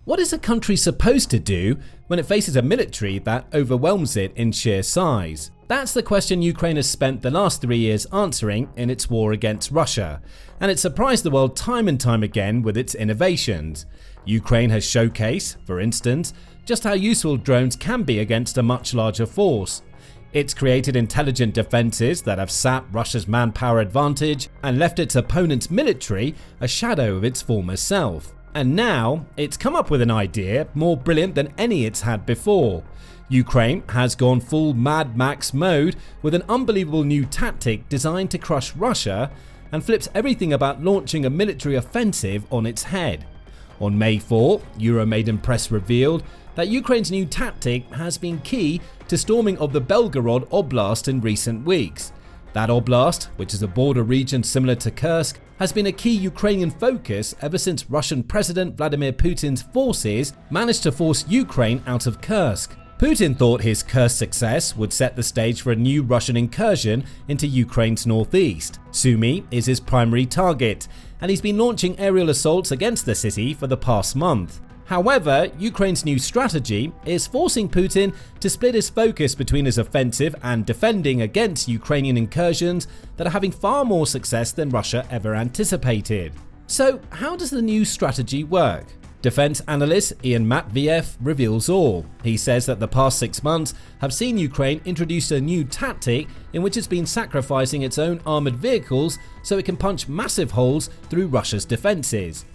What is a country supposed to do when it faces a military that overwhelms it in sheer size? That's the question Ukraine has spent the last 3 years answering in its war against Russia, and it surprised the world time and time again with its innovations. Ukraine has showcased, for instance, just how useful drones can be against a much larger force. It's created intelligent defenses that have sapped Russia's manpower advantage and left its opponent's military a shadow of its former self. And now, it's come up with an idea more brilliant than any it's had before. Ukraine has gone full Mad Max mode with an unbelievable new tactic designed to crush Russia and flips everything about launching a military offensive on its head. On May 4, Euromaidan Press revealed that Ukraine's new tactic has been key to storming of the Belgorod Oblast in recent weeks. That oblast, which is a border region similar to Kursk, has been a key Ukrainian focus ever since Russian President Vladimir Putin's forces managed to force Ukraine out of Kursk. Putin thought his Kursk success would set the stage for a new Russian incursion into Ukraine's northeast. Sumy is his primary target, and he's been launching aerial assaults against the city for the past month. However, Ukraine's new strategy is forcing Putin to split his focus between his offensive and defending against Ukrainian incursions that are having far more success than Russia ever anticipated. So, how does the new strategy work? Defense analyst Ian Matveyev reveals all. He says that the past 6 months have seen Ukraine introduce a new tactic in which it's been sacrificing its own armoured vehicles so it can punch massive holes through Russia's defences.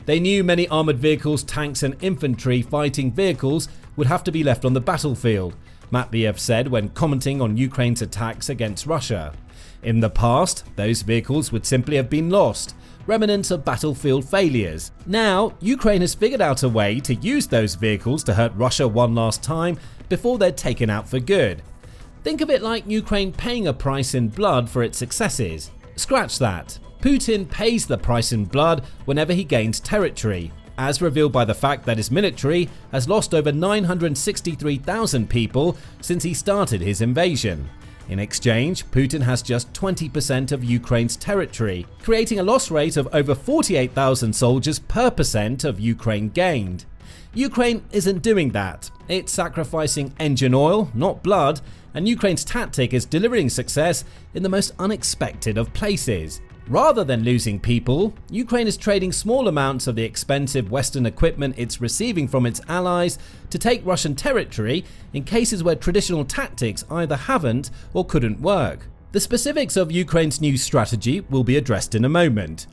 They knew many armoured vehicles, tanks and infantry fighting vehicles would have to be left on the battlefield, Matveyev said when commenting on Ukraine's attacks against Russia. In the past, those vehicles would simply have been lost, remnants of battlefield failures. Now, Ukraine has figured out a way to use those vehicles to hurt Russia one last time before they're taken out for good. Think of it like Ukraine paying a price in blood for its successes. Scratch that. Putin pays the price in blood whenever he gains territory, as revealed by the fact that his military has lost over 963,000 people since he started his invasion. In exchange, Putin has just 20% of Ukraine's territory, creating a loss rate of over 48,000 soldiers per percent of Ukraine gained. Ukraine isn't doing that. It's sacrificing engine oil, not blood, and Ukraine's tactic is delivering success in the most unexpected of places. Rather than losing people, Ukraine is trading small amounts of the expensive Western equipment it's receiving from its allies to take Russian territory in cases where traditional tactics either haven't or couldn't work. The specifics of Ukraine's new strategy will be addressed in a moment.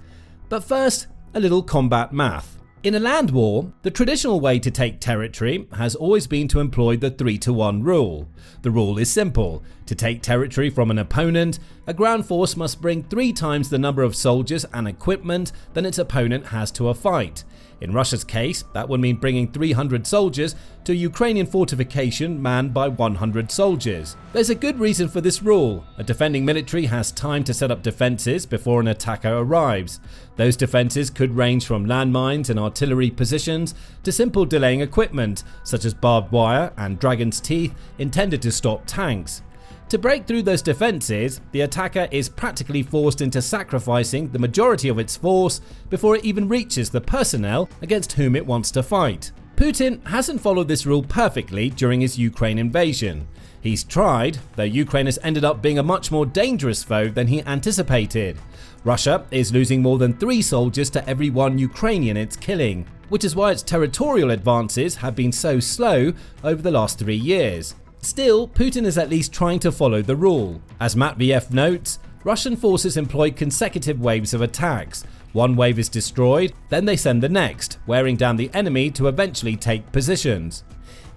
But first, a little combat math. In a land war, the traditional way to take territory has always been to employ the 3-to-1 rule. The rule is simple. To take territory from an opponent, a ground force must bring 3 times the number of soldiers and equipment than its opponent has to a fight. In Russia's case, that would mean bringing 300 soldiers to a Ukrainian fortification manned by 100 soldiers. There's a good reason for this rule. A defending military has time to set up defenses before an attacker arrives. Those defenses could range from landmines and artillery positions to simple delaying equipment, such as barbed wire and dragon's teeth intended to stop tanks. To break through those defenses, the attacker is practically forced into sacrificing the majority of its force before it even reaches the personnel against whom it wants to fight. Putin hasn't followed this rule perfectly during his Ukraine invasion. He's tried, though Ukraine has ended up being a much more dangerous foe than he anticipated. Russia is losing more than 3 soldiers to every 1 Ukrainian it's killing, which is why its territorial advances have been so slow over the last 3 years. Still, Putin is at least trying to follow the rule. As Matveyev notes, Russian forces employ consecutive waves of attacks. One wave is destroyed, then they send the next, wearing down the enemy to eventually take positions.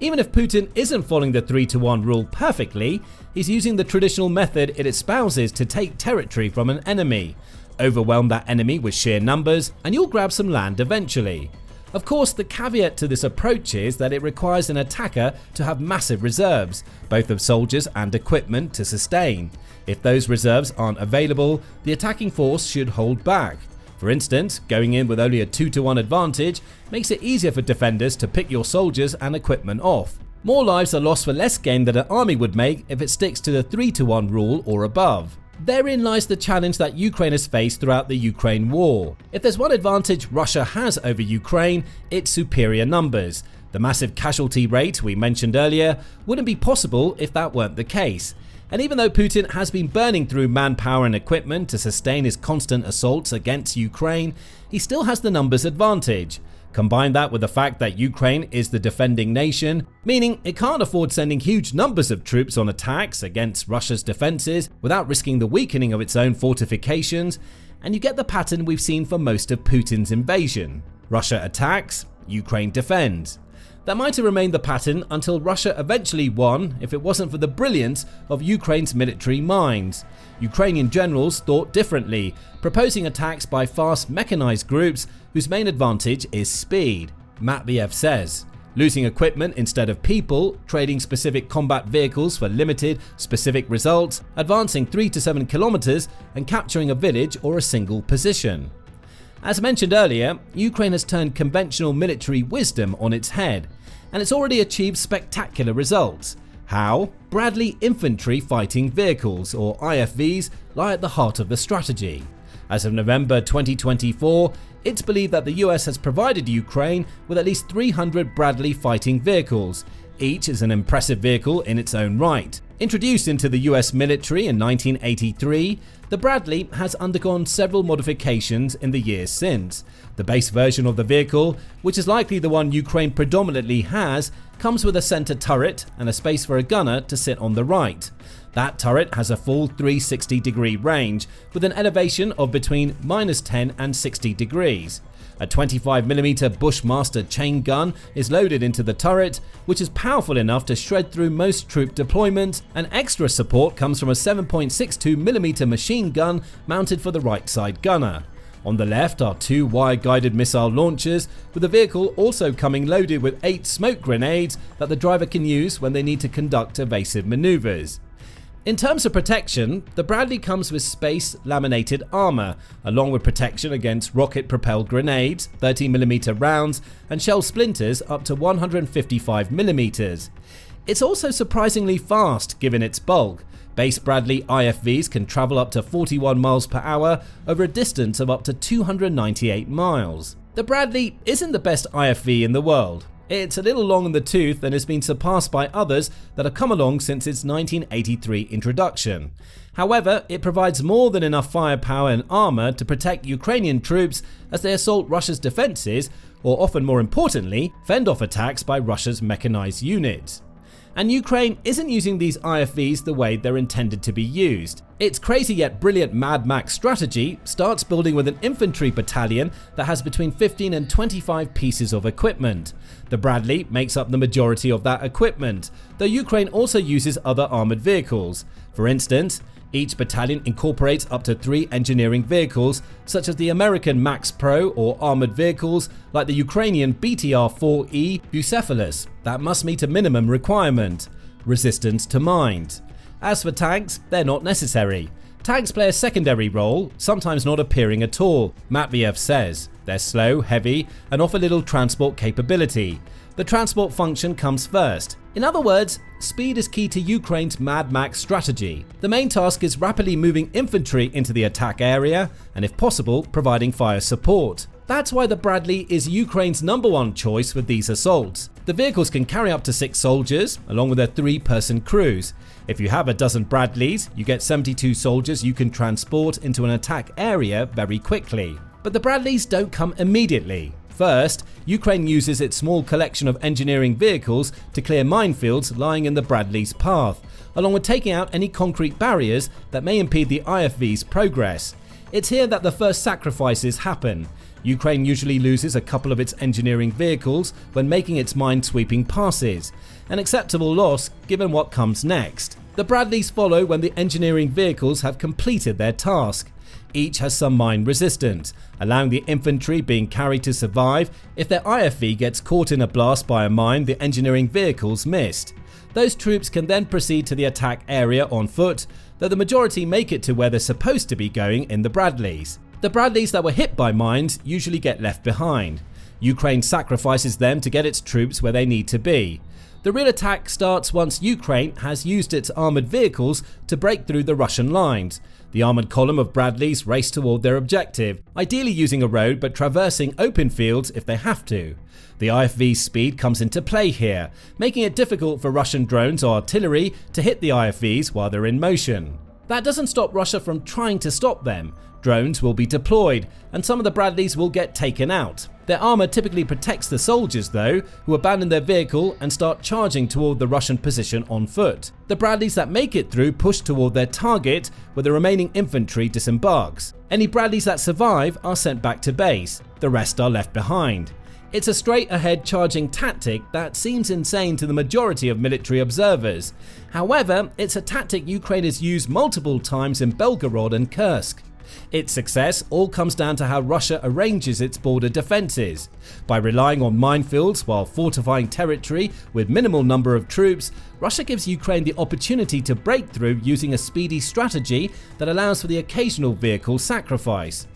Even if Putin isn't following the 3-to-1 rule perfectly, he's using the traditional method it espouses to take territory from an enemy. Overwhelm that enemy with sheer numbers, and you'll grab some land eventually. Of course, the caveat to this approach is that it requires an attacker to have massive reserves, both of soldiers and equipment, to sustain. If those reserves aren't available, the attacking force should hold back. For instance, going in with only a 2-to-1 advantage makes it easier for defenders to pick your soldiers and equipment off. More lives are lost for less gain than an army would make if it sticks to the 3-to-1 rule or above. Therein lies the challenge that Ukraine has faced throughout the Ukraine war. If there's one advantage Russia has over Ukraine, it's superior numbers. The massive casualty rate we mentioned earlier wouldn't be possible if that weren't the case. And even though Putin has been burning through manpower and equipment to sustain his constant assaults against Ukraine, he still has the numbers advantage. Combine that with the fact that Ukraine is the defending nation, meaning it can't afford sending huge numbers of troops on attacks against Russia's defenses without risking the weakening of its own fortifications, and you get the pattern we've seen for most of Putin's invasion. Russia attacks, Ukraine defends. That might have remained the pattern until Russia eventually won if it wasn't for the brilliance of Ukraine's military minds. Ukrainian generals thought differently, proposing attacks by fast mechanized groups whose main advantage is speed. Bradley IFV says, losing equipment instead of people, trading specific combat vehicles for limited, specific results, advancing 3 to 7 kilometers and capturing a village or a single position. As mentioned earlier, Ukraine has turned conventional military wisdom on its head, and it's already achieved spectacular results. How? Bradley Infantry Fighting Vehicles, or IFVs, lie at the heart of the strategy. As of November 2024, it's believed that the US has provided Ukraine with at least 300 Bradley fighting vehicles. Each is an impressive vehicle in its own right. Introduced into the US military in 1983, the Bradley has undergone several modifications in the years since. The base version of the vehicle, which is likely the one Ukraine predominantly has, comes with a center turret and a space for a gunner to sit on the right. That turret has a full 360-degree range with an elevation of between -10 and 60 degrees. A 25mm Bushmaster chain gun is loaded into the turret, which is powerful enough to shred through most troop deployments, and extra support comes from a 7.62mm machine gun mounted for the right side gunner. On the left are 2 wire-guided missile launchers, with the vehicle also coming loaded with 8 smoke grenades that the driver can use when they need to conduct evasive maneuvers. In terms of protection, the Bradley comes with space laminated armor, along with protection against rocket-propelled grenades, 30mm rounds, and shell splinters up to 155mm. It's also surprisingly fast given its bulk. Base Bradley IFVs can travel up to 41 miles per hour over a distance of up to 298 miles. The Bradley isn't the best IFV in the world. It's a little long in the tooth and has been surpassed by others that have come along since its 1983 introduction. However, it provides more than enough firepower and armor to protect Ukrainian troops as they assault Russia's defenses, or often more importantly, fend off attacks by Russia's mechanized units. And Ukraine isn't using these IFVs the way they're intended to be used. Its crazy yet brilliant Mad Max strategy starts building with an infantry battalion that has between 15 and 25 pieces of equipment. The Bradley makes up the majority of that equipment, though Ukraine also uses other armored vehicles. For instance, each battalion incorporates up to 3 engineering vehicles, such as the American Max Pro or armored vehicles like the Ukrainian BTR-4E Bucephalus that must meet a minimum requirement: resistance to mines. As for tanks, they're not necessary. Tanks play a secondary role, sometimes not appearing at all, Bradley IFV says. They're slow, heavy, and offer little transport capability. The transport function comes first. In other words, speed is key to Ukraine's Mad Max strategy. The main task is rapidly moving infantry into the attack area and, if possible, providing fire support. That's why the Bradley is Ukraine's #1 choice with these assaults. The vehicles can carry up to 6 soldiers, along with their 3-person crews. If you have a dozen Bradleys, you get 72 soldiers you can transport into an attack area very quickly. But the Bradleys don't come immediately. First, Ukraine uses its small collection of engineering vehicles to clear minefields lying in the Bradley's path, along with taking out any concrete barriers that may impede the IFV's progress. It's here that the first sacrifices happen. Ukraine usually loses a couple of its engineering vehicles when making its mine-sweeping passes, an acceptable loss given what comes next. The Bradleys follow when the engineering vehicles have completed their task. Each has some mine resistance, allowing the infantry being carried to survive if their IFV gets caught in a blast by a mine the engineering vehicles missed. Those troops can then proceed to the attack area on foot, though the majority make it to where they're supposed to be going in the Bradleys. The Bradleys that were hit by mines usually get left behind. Ukraine sacrifices them to get its troops where they need to be. The real attack starts once Ukraine has used its armoured vehicles to break through the Russian lines. The armoured column of Bradleys race toward their objective, ideally using a road but traversing open fields if they have to. The IFV's speed comes into play here, making it difficult for Russian drones or artillery to hit the IFVs while they're in motion. That doesn't stop Russia from trying to stop them. Drones will be deployed, and some of the Bradleys will get taken out. Their armour typically protects the soldiers though, who abandon their vehicle and start charging toward the Russian position on foot. The Bradleys that make it through push toward their target, where the remaining infantry disembarks. Any Bradleys that survive are sent back to base, the rest are left behind. It's a straight-ahead charging tactic that seems insane to the majority of military observers. However, it's a tactic Ukraine has used multiple times in Belgorod and Kursk. Its success all comes down to how Russia arranges its border defences. By relying on minefields while fortifying territory with minimal number of troops, Russia gives Ukraine the opportunity to break through using a speedy strategy that allows for the occasional vehicle sacrifice.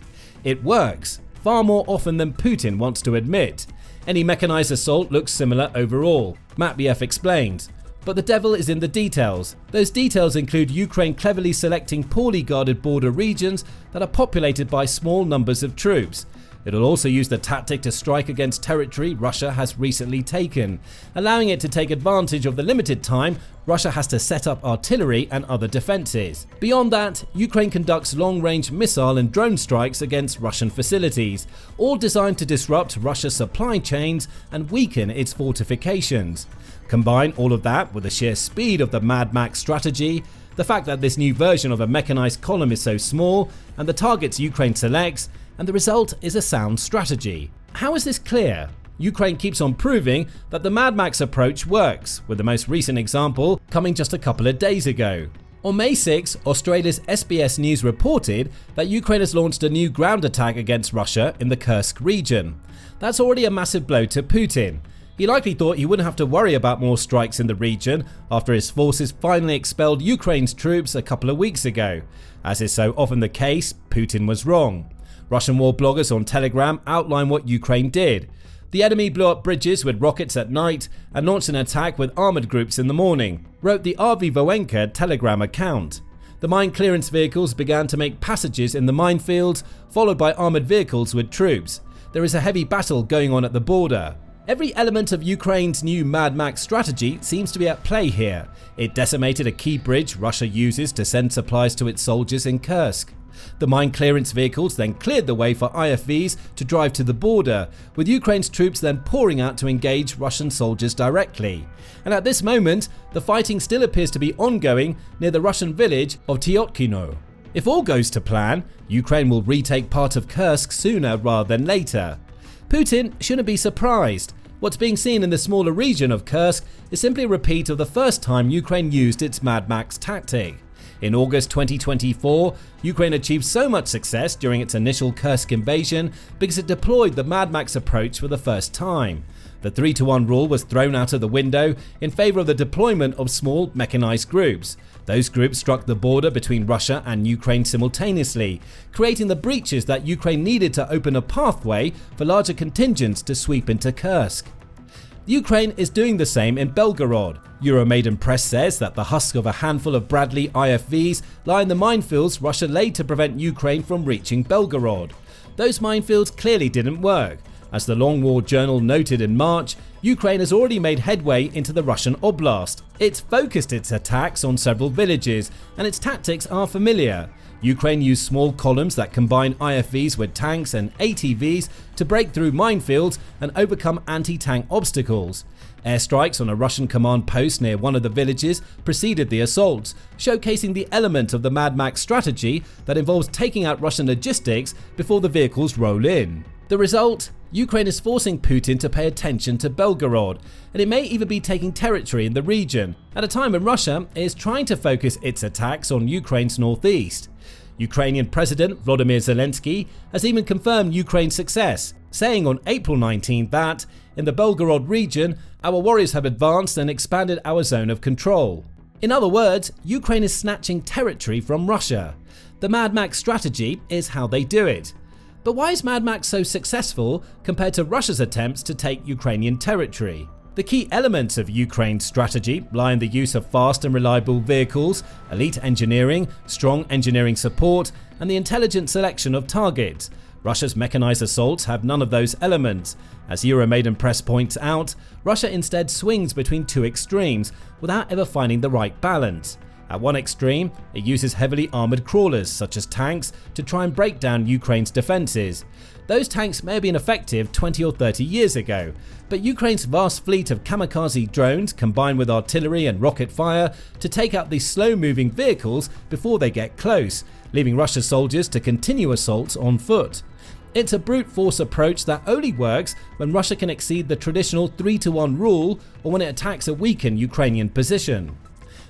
It works, far more often than Putin wants to admit. Any mechanized assault looks similar overall, Matveyev explains. But the devil is in the details. Those details include Ukraine cleverly selecting poorly guarded border regions that are populated by small numbers of troops. It'll also use the tactic to strike against territory Russia has recently taken, allowing it to take advantage of the limited time Russia has to set up artillery and other defences. Beyond that, Ukraine conducts long-range missile and drone strikes against Russian facilities, all designed to disrupt Russia's supply chains and weaken its fortifications. Combine all of that with the sheer speed of the Mad Max strategy, the fact that this new version of a mechanized column is so small, and the targets Ukraine selects, and the result is a sound strategy. How is this clear? Ukraine keeps on proving that the Mad Max approach works, with the most recent example coming just a couple of days ago. On May 6, Australia's SBS News reported that Ukraine has launched a new ground attack against Russia in the Kursk region. That's already a massive blow to Putin. He likely thought he wouldn't have to worry about more strikes in the region after his forces finally expelled Ukraine's troops a couple of weeks ago. As is so often the case, Putin was wrong. Russian war bloggers on Telegram outline what Ukraine did. The enemy blew up bridges with rockets at night and launched an attack with armoured groups in the morning, wrote the RV Voenka Telegram account. The mine clearance vehicles began to make passages in the minefields, followed by armoured vehicles with troops. There is a heavy battle going on at the border. Every element of Ukraine's new Mad Max strategy seems to be at play here. It decimated a key bridge Russia uses to send supplies to its soldiers in Kursk. The mine clearance vehicles then cleared the way for IFVs to drive to the border, with Ukraine's troops then pouring out to engage Russian soldiers directly. And at this moment, the fighting still appears to be ongoing near the Russian village of Tyotkino. If all goes to plan, Ukraine will retake part of Kursk sooner rather than later. Putin shouldn't be surprised. What's being seen in the smaller region of Kursk is simply a repeat of the first time Ukraine used its Mad Max tactic. In August 2024, Ukraine achieved so much success during its initial Kursk invasion because it deployed the Mad Max approach for the first time. The 3-to-1 rule was thrown out of the window in favour of the deployment of small mechanized groups. Those groups struck the border between Russia and Ukraine simultaneously, creating the breaches that Ukraine needed to open a pathway for larger contingents to sweep into Kursk. Ukraine is doing the same in Belgorod. Euromaidan Press says that the husk of a handful of Bradley IFVs lie in the minefields Russia laid to prevent Ukraine from reaching Belgorod. Those minefields clearly didn't work. As the Long War Journal noted in March, Ukraine has already made headway into the Russian oblast. It's focused its attacks on several villages, and its tactics are familiar. Ukraine used small columns that combine IFVs with tanks and ATVs to break through minefields and overcome anti-tank obstacles. Airstrikes on a Russian command post near one of the villages preceded the assaults, showcasing the element of the Mad Max strategy that involves taking out Russian logistics before the vehicles roll in. The result? Ukraine is forcing Putin to pay attention to Belgorod, and it may even be taking territory in the region, at a time when Russia is trying to focus its attacks on Ukraine's northeast. Ukrainian President Volodymyr Zelensky has even confirmed Ukraine's success, saying on April 19 that, in the Belgorod region, our warriors have advanced and expanded our zone of control. In other words, Ukraine is snatching territory from Russia. The Mad Max strategy is how they do it. But why is Mad Max so successful compared to Russia's attempts to take Ukrainian territory? The key elements of Ukraine's strategy lie in the use of fast and reliable vehicles, elite engineering, strong engineering support, and the intelligent selection of targets. Russia's mechanized assaults have none of those elements. As Euromaidan Press points out, Russia instead swings between two extremes without ever finding the right balance. At one extreme, it uses heavily armoured crawlers such as tanks to try and break down Ukraine's defences. Those tanks may have been effective 20 or 30 years ago, but Ukraine's vast fleet of kamikaze drones combine with artillery and rocket fire to take out these slow-moving vehicles before they get close, leaving Russia's soldiers to continue assaults on foot. It's a brute force approach that only works when Russia can exceed the traditional 3-to-1 rule or when it attacks a weakened Ukrainian position.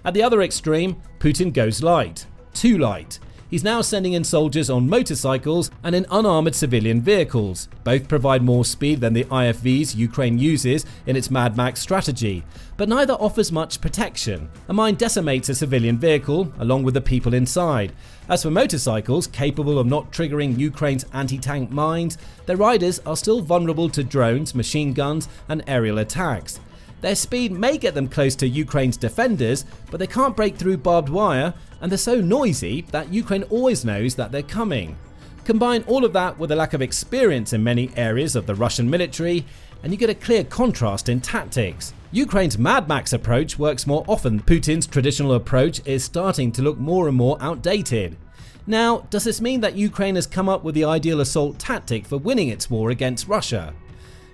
At the other extreme, Putin goes light. Too light. He's now sending in soldiers on motorcycles and in unarmoured civilian vehicles. Both provide more speed than the IFVs Ukraine uses in its Mad Max strategy, but neither offers much protection. A mine decimates a civilian vehicle along with the people inside. As for motorcycles capable of not triggering Ukraine's anti-tank mines, their riders are still vulnerable to drones, machine guns and aerial attacks. Their speed may get them close to Ukraine's defenders, but they can't break through barbed wire, and they're so noisy that Ukraine always knows that they're coming. Combine all of that with a lack of experience in many areas of the Russian military, and you get a clear contrast in tactics. Ukraine's Mad Max approach works more often. Putin's traditional approach is starting to look more and more outdated. Now, does this mean that Ukraine has come up with the ideal assault tactic for winning its war against Russia?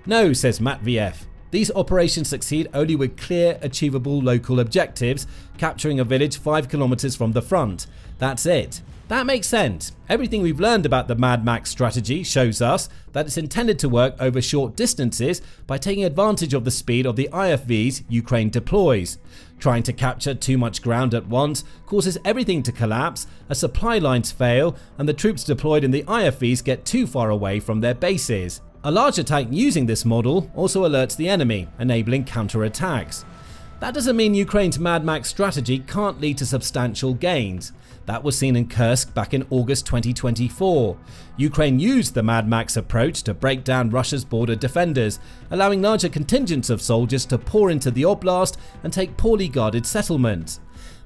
No, says Matveyev. These operations succeed only with clear, achievable local objectives, capturing a village 5 kilometers from the front. That's it. That makes sense. Everything we've learned about the Mad Max strategy shows us that it's intended to work over short distances by taking advantage of the speed of the IFVs Ukraine deploys. Trying to capture too much ground at once causes everything to collapse as supply lines fail and the troops deployed in the IFVs get too far away from their bases. A larger tank using this model also alerts the enemy, enabling counterattacks. That doesn't mean Ukraine's Mad Max strategy can't lead to substantial gains. That was seen in Kursk back in August 2024. Ukraine used the Mad Max approach to break down Russia's border defenders, allowing larger contingents of soldiers to pour into the oblast and take poorly guarded settlements.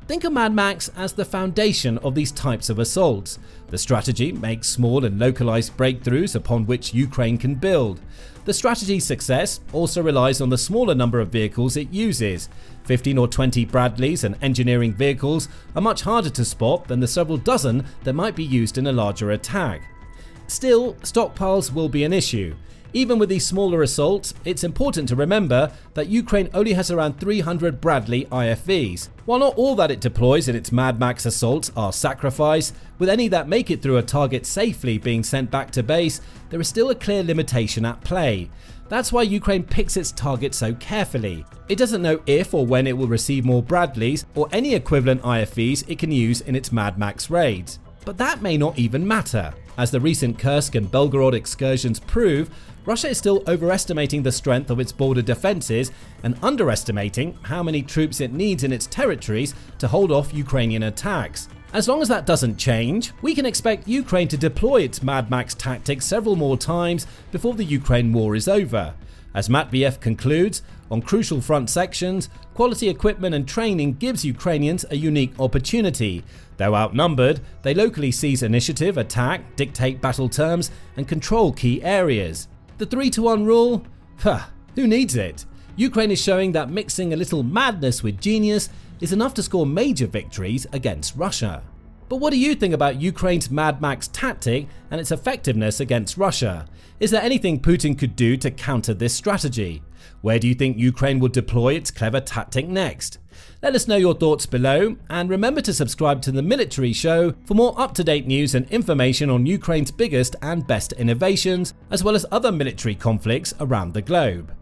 Think of Mad Max as the foundation of these types of assaults. The strategy makes small and localized breakthroughs upon which Ukraine can build. The strategy's success also relies on the smaller number of vehicles it uses. 15 or 20 Bradleys and engineering vehicles are much harder to spot than the several dozen that might be used in a larger attack. Still, stockpiles will be an issue. Even with these smaller assaults, it's important to remember that Ukraine only has around 300 Bradley IFVs. While not all that it deploys in its Mad Max assaults are sacrificed, with any that make it through a target safely being sent back to base, there is still a clear limitation at play. That's why Ukraine picks its targets so carefully. It doesn't know if or when it will receive more Bradleys or any equivalent IFVs it can use in its Mad Max raids. But that may not even matter. As the recent Kursk and Belgorod excursions prove, Russia is still overestimating the strength of its border defences and underestimating how many troops it needs in its territories to hold off Ukrainian attacks. As long as that doesn't change, we can expect Ukraine to deploy its Mad Max tactics several more times before the Ukraine war is over. As Matveyev concludes, on crucial front sections, quality equipment and training gives Ukrainians a unique opportunity. Though outnumbered, they locally seize initiative, attack, dictate battle terms, and control key areas. The 3-to-1 rule? Who needs it? Ukraine is showing that mixing a little madness with genius is enough to score major victories against Russia. But what do you think about Ukraine's Mad Max tactic and its effectiveness against Russia? Is there anything Putin could do to counter this strategy? Where do you think Ukraine will deploy its clever tactic next? Let us know your thoughts below, and remember to subscribe to The Military Show for more up-to-date news and information on Ukraine's biggest and best innovations, as well as other military conflicts around the globe.